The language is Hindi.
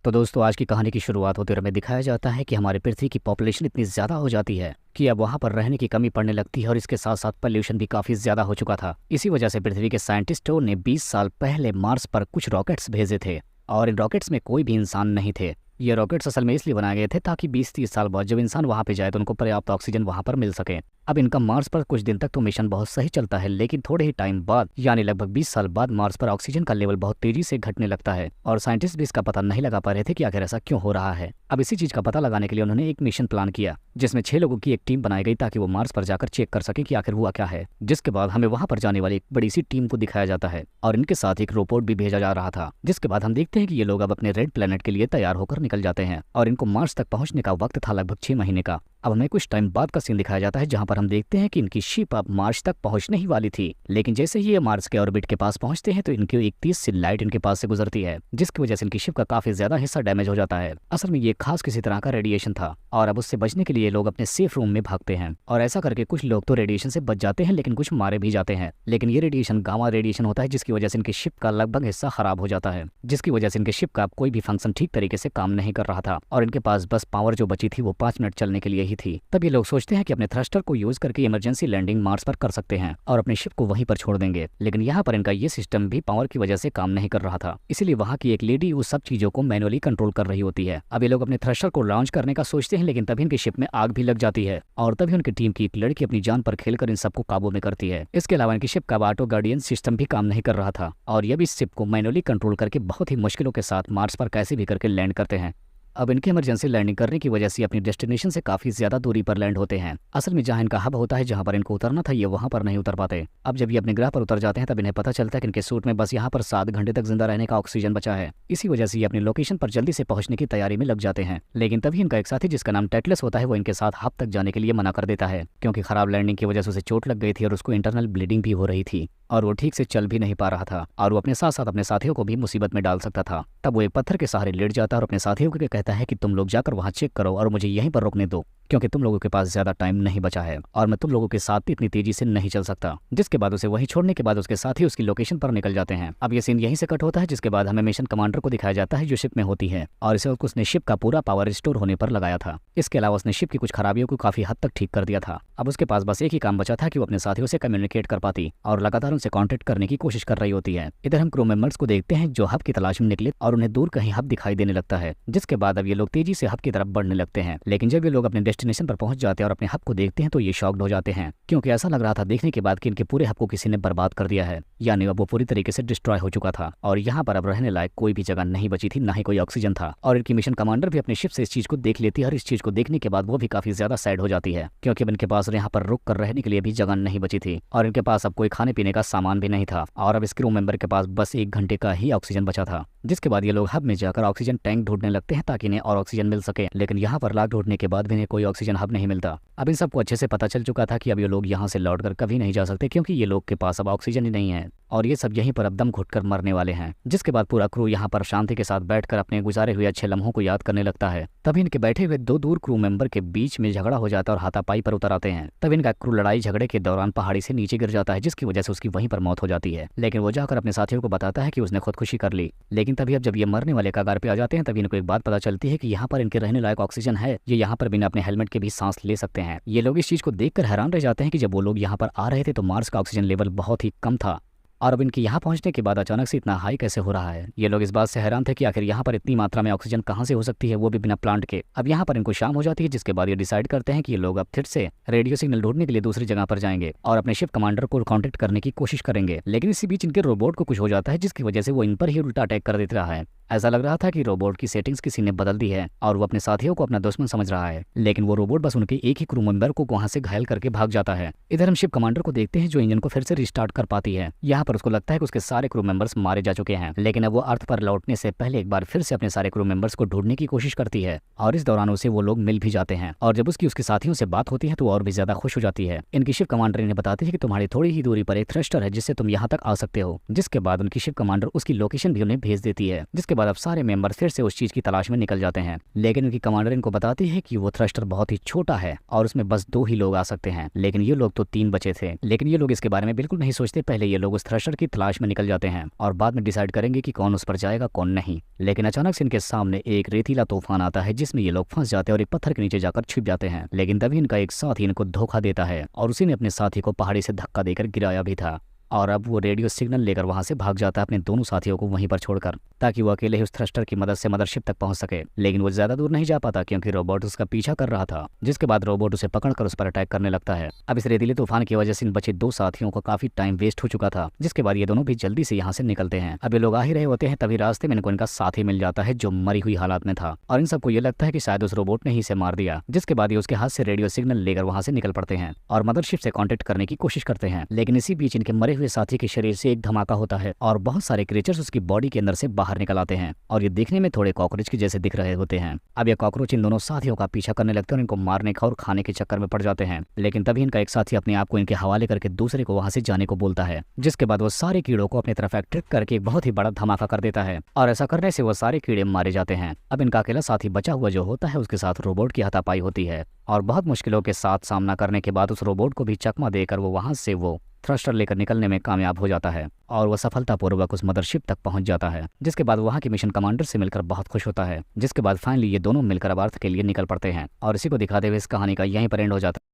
तो दोस्तों आज की कहानी की शुरुआत होते हुए हमें दिखाया जाता है कि हमारे पृथ्वी की पॉपुलेशन इतनी ज़्यादा हो जाती है कि अब वहाँ पर रहने की कमी पड़ने लगती है और इसके साथ साथ पोल्यूशन भी काफ़ी ज़्यादा हो चुका था। इसी वजह से पृथ्वी के साइंटिस्टों ने 20 साल पहले मार्स पर कुछ रॉकेट्स भेजे थे और इन रॉकेट्स में कोई भी इंसान नहीं थे। ये रॉकेट्स असल में इसलिए बनाए गए थे ताकि 20-30 साल बाद जब इंसान वहाँ पे जाए तो उनको पर्याप्त ऑक्सीजन वहाँ पर मिल सके। अब इनका मार्स पर कुछ दिन तक तो मिशन बहुत सही चलता है, लेकिन थोड़े ही टाइम बाद यानी लगभग 20 साल बाद मार्स पर ऑक्सीजन का लेवल बहुत तेजी से घटने लगता है और साइंटिस्ट भी इसका पता नहीं लगा पा रहे थे कि आखिर ऐसा क्यों हो रहा है। अब इसी चीज का पता लगाने के लिए उन्होंने एक मिशन प्लान किया जिसमें 6 लोगों की एक टीम बनाई गई ताकि वो मार्स पर जाकर चेक कर सके कि आखिर हुआ क्या है। जिसके बाद हमें वहां पर जाने वाली एक बड़ी सी टीम को दिखाया जाता है और इनके साथ एक रोबोट भी भेजा जा रहा था। जिसके बाद हम देखते हैं कि ये लोग अब अपने रेड प्लेनेट के लिए तैयार होकर निकल जाते हैं और इनको मार्स तक पहुंचने का वक्त था लगभग 6 महीने का। अब हमें कुछ टाइम बाद का सीन दिखाया जाता है जहां पर हम देखते हैं कि इनकी शिप अब मार्स तक पहुंचने ही वाली थी, लेकिन जैसे ही ये मार्स के ऑर्बिट के पास पहुंचते हैं तो इनकी एक तेज सी लाइट इनके पास से गुजरती है जिसकी वजह से इनकी शिप का काफी ज्यादा हिस्सा डैमेज हो जाता है। असल में ये खास किसी तरह का रेडिएशन था और अब उससे बचने के लिए लोग अपने सेफ रूम में भागते हैं और ऐसा करके कुछ लोग तो रेडिएशन से बच जाते हैं लेकिन कुछ मारे भी जाते हैं। लेकिन ये रेडिएशन गामा रेडिएशन होता है जिसकी वजह से इनकी शिप का लगभग हिस्सा खराब हो जाता है, जिसकी वजह से इनके शिप का कोई भी फंक्शन ठीक तरीके से काम नहीं कर रहा था और इनके पास बस पावर जो बची थी वो 5 मिनट चलने के लिए ही थी। तब ये लोग सोचते हैं कि अपने थ्रस्टर को यूज करके इमरजेंसी लैंडिंग मार्स पर कर सकते हैं और अपनी शिप को वहीं पर छोड़ देंगे, लेकिन यहाँ पर इनका ये सिस्टम भी पावर की वजह से काम नहीं कर रहा था। इसीलिए वहाँ की एक लेडी उस सब चीजों को मैनुअली कंट्रोल कर रही होती है। अब ये लोग अपने थ्रस्टर को लॉन्च करने का सोचते हैं लेकिन तभी इनकी शिप में आग भी लग जाती है और तभी उनकी टीम की एक लड़की अपनी जान पर खेलकर इन सबको काबू में करती है। इसके अलावा इनकी शिप का ऑटो गार्डियन सिस्टम भी काम नहीं कर रहा था और ये भी इस शिप को मैनुअली कंट्रोल करके बहुत ही मुश्किलों के साथ मार्स पर कैसे भी करके लैंड करते हैं। अब इनके इमरजेंसी लैंडिंग करने की वजह से अपनी डेस्टिनेशन से काफी ज्यादा दूरी पर लैंड होते हैं। असल में जहां इनका हब होता है, जहां पर इनको उतरना था, ये वहां पर नहीं उतर पाते। अब जब ये अपने ग्रह पर उतर जाते हैं तब इन्हें पता चलता है कि इनके सूट में बस यहाँ पर 7 घंटे तक जिंदा रहने का ऑक्सीजन बचा है। इसी वजह से ये अपनी लोकेशन पर जल्दी से पहुंचने की तैयारी में लग जाते हैं, लेकिन तभी इनका एक साथी जिसका नाम टेटलेस होता है वो इनके साथ हब तक जाने के लिए मना कर देता है क्योंकि खराब लैंडिंग की वजह से उसे चोट लग गई थी और उसको इंटरनल ब्लीडिंग भी हो रही थी और वो ठीक से चल भी नहीं पा रहा था और वो अपने साथ साथ अपने साथियों को भी मुसीबत में डाल सकता था। तब वो एक पत्थर के सहारे लेट जाता है और अपने साथियों को कहता है कि तुम लोग जाकर वहां चेक करो और मुझे यहीं पर रोकने दो क्योंकि तुम लोगों के पास ज्यादा टाइम नहीं बचा है और मैं तुम लोगों के साथ इतनी तेजी से नहीं चल सकता। जिसके बाद उसे वहीं छोड़ने के बाद उसके साथी उसकी लोकेशन पर निकल जाते हैं। अब ये सीन यहीं से कट होता है जिसके बाद हमें मिशन कमांडर को दिखाया जाता है जो शिप में होती है और इसे उसने शिप का पूरा पावर रिस्टोर होने पर लगाया था। इसके अलावा उसने शिप की कुछ खराबियों को काफी हद तक ठीक कर दिया था। अब उसके पास बस एक ही काम बचा था कि वो अपने साथियों से कम्युनिकेट कर पाती और लगातार उनसे कॉन्टेक्ट करने की कोशिश कर रही होती है। इधर हम क्रू मेंबर्स को देखते हैं जो हब की तलाश में निकले और उन्हें दूर कहीं हब दिखाई देने लगता है। जिसके बाद अब ये लोग तेजी से हब की तरफ बढ़ने लगते हैं, लेकिन जब ये लोग अपने डेस्टिनेशन पर पहुंच जाते हैं और अपने हब को देखते हैं तो ये शॉक्ड हो जाते हैं क्योंकि ऐसा लग रहा था देखने के बाद कि इनके पूरे हब को किसी ने बर्बाद कर दिया है, यानी अब वो पूरी तरीके से डिस्ट्रॉय हो चुका था और यहाँ पर अब रहने लायक कोई भी जगह नहीं बची थी, ना ही कोई ऑक्सीजन था। और इनकी मिशन कमांडर भी अपने शिप से इस चीज को देख लेती है और इस चीज को देखने के बाद वो भी काफी ज्यादा सैड हो जाती है क्योंकि अब इनके पास यहाँ पर रुक कर रहने के लिए भी जगह नहीं बची थी और इनके पास अब कोई खाने पीने का सामान भी नहीं था और अब इस क्रू मेंबर के पास बस 1 घंटे का ही ऑक्सीजन बचा था। जिसके बाद ये लोग हब में जाकर ऑक्सीजन टैंक ढूंढने लगते हैं ताकि इन्हें और ऑक्सीजन मिल सके, लेकिन यहाँ पर लाख ढूंढने के बाद भी इन्हें कोई ऑक्सीजन हब नहीं मिलता। अब इन सबको अच्छे से पता चल चुका था कि अब ये लोग यहाँ से लौटकर कभी नहीं जा सकते क्योंकि ये लोग के पास अब ऑक्सीजन ही नहीं है और ये सब यहीं पर अब दम घुटकर मरने वाले हैं। जिसके बाद पूरा क्रू यहाँ पर शांति के साथ बैठकर अपने गुजारे हुए अच्छे लम्हों को याद करने लगता है। तभी इनके बैठे हुए 2 दूर क्रू मेंबर के बीच में झगड़ा हो जाता है और हाथापाई पर उतर आते हैं। तब इनका क्रू लड़ाई झगड़े के दौरान पहाड़ी से नीचे गिर जाता है जिसकी वजह से उसकी वहीं पर मौत हो जाती है, लेकिन वो जाकर अपने साथियों को बताता है कि उसने खुदकुशी कर ली। लेकिन तभी अब जब ये मरने वाले कगार पे आ जाते हैं तभी इनको एक बात पता चलती है कि यहाँ पर इनके रहने लायक ऑक्सीजन है, ये यहाँ पर बिना अपने हेलमेट के भी सांस ले सकते हैं। ये लोग इस चीज को देखकर हैरान रह जाते हैं कि जब वो लोग यहाँ पर आ रहे थे तो मार्स का ऑक्सीजन लेवल बहुत ही कम था और अब इनके यहाँ पहुंचने के बाद अचानक से इतना हाई कैसे हो रहा है। ये लोग इस बात से हैरान थे कि आखिर यहाँ पर इतनी मात्रा में ऑक्सीजन कहाँ से हो सकती है, वो भी बिना प्लांट के। अब यहाँ पर इनको शाम हो जाती है जिसके बाद ये डिसाइड करते हैं कि ये लोग अब फिर से रेडियो सिग्नल ढूंढने के लिए दूसरी जगह पर जाएंगे और अपने शिप कमांडर को कांटेक्ट करने की कोशिश करेंगे। लेकिन इसी बीच इनके रोबोट को कुछ हो जाता है जिसकी वजह से वो इन पर ही उल्टा अटैक कर देता है। ऐसा लग रहा था कि रोबोट की सेटिंग्स किसी ने बदल दी है और वो अपने साथियों को अपना दुश्मन समझ रहा है, लेकिन वो रोबोट बस उनके एक ही क्रू मेंबर को वहां से घायल करके भाग जाता है। इधर हम शिप कमांडर को देखते हैं जो इंजन को फिर से रिस्टार्ट कर पाती है। यहाँ पर उसको लगता है कि उसके सारे क्रू मेंबर्स मारे जा चुके हैं, लेकिन अब वो अर्थ पर लौटने से पहले एक बार फिर से अपने सारे क्रू मेंबर्स को ढूंढने की कोशिश करती है और इस दौरान उसे वो लोग मिल भी जाते हैं और जब उसके साथियों से बात होती है तो और भी ज्यादा खुश हो जाती है। इनकी शिप कमांडर इन्हें बताती है कि तुम्हारी थोड़ी ही दूरी पर एक थ्रस्टर है जिससे तुम यहाँ तक आ सकते हो। जिसके बाद उनकी शिप कमांडर उसकी लोकेशन भी उन्हें भेज देती है। जिसके जिसके बाद अब सारे मेंबर फिर से उस चीज की तलाश में निकल जाते हैं, लेकिन उनकी कमांडर इनको बताती है कि वो थ्रस्टर बहुत ही छोटा है और उसमें बस 2 ही लोग आ सकते हैं, लेकिन ये लोग तो 3 बचे थे। लेकिन ये लोग इसके बारे में बिल्कुल नहीं सोचते, पहले ये लोग उस थ्रस्टर की तलाश में निकल जाते हैं और बाद में डिसाइड करेंगे कि कौन उस पर जाएगा कौन नहीं। लेकिन अचानक से इनके सामने एक रेतीला तूफान आता है जिसमें ये लोग फंस जाते हैं और एक पत्थर के नीचे जाकर छिप जाते हैं। लेकिन तभी इनका एक साथी इनको धोखा देता है और उसी ने अपने साथी को पहाड़ी से धक्का देकर गिराया भी था और अब वो रेडियो सिग्नल लेकर वहां से भाग जाता है अपने दोनों साथियों को वहीं पर छोड़कर, ताकि वो अकेले ही उस थ्रस्टर की मदद से मदरशिप तक पहुंच सके। लेकिन वो ज्यादा दूर नहीं जा पाता क्योंकि रोबोट उसका पीछा कर रहा था, जिसके बाद रोबोट उसे पकड़कर उस पर अटैक करने लगता है। अब इस रेतीले तूफान की वजह से इन बचे 2 साथियों को काफी टाइम वेस्ट हो चुका था, जिसके बाद ये दोनों भी जल्दी से यहाँ से निकलते हैं। अब ये लोग आ ही रहे होते हैं, तभी रास्ते में इनको इनका साथी मिल जाता है जो मरी हुई हालात में था और इन सबको ये लगता है कि शायद उस रोबोट ने ही इसे मार दिया। जिसके बाद ये उसके हाथ से रेडियो सिग्नल लेकर वहां से निकल पड़ते हैं और मदरशिप से कॉन्टेक्ट करने की कोशिश करते हैं। लेकिन इसी बीच इनके मरे हुए साथी के शरीर से एक धमाका होता है और बहुत सारे क्रिएचर्स उसकी बॉडी के अंदर से बाहर निकल आते हैं और ये देखने में थोड़े कॉकरोच के जैसे दिख रहे होते हैं। अब ये कॉकरोच इन दोनों साथियों का पीछा करने लगते हैं और इनको मारने का और खाने के चक्कर में पड़ जाते हैं। लेकिन तभी इनका एक साथी अपने आप को इनके हवाले करके दूसरे को वहां से जाने को बोलता है, जिसके बाद वो सारे कीड़ों को अपनी तरफ अट्रैक्ट करके एक बहुत ही बड़ा धमाका कर देता है और ऐसा करने से वो सारे कीड़े मारे जाते हैं। अब इनका अकेला साथी बचा हुआ जो होता है उसके साथ रोबोट की हाथापाई होती है और बहुत मुश्किलों के साथ सामना करने के बाद उस रोबोट को भी चकमा देकर वो वहां से वो थ्रस्टर लेकर निकलने में कामयाब हो जाता है और वह सफलतापूर्वक उस मदरशिप तक पहुंच जाता है। जिसके बाद वहां के मिशन कमांडर से मिलकर बहुत खुश होता है। जिसके बाद फाइनली ये दोनों मिलकर अब अर्थ के लिए निकल पड़ते हैं और इसी को दिखाते हुए इस कहानी का यहीं पर एंड हो जाता है।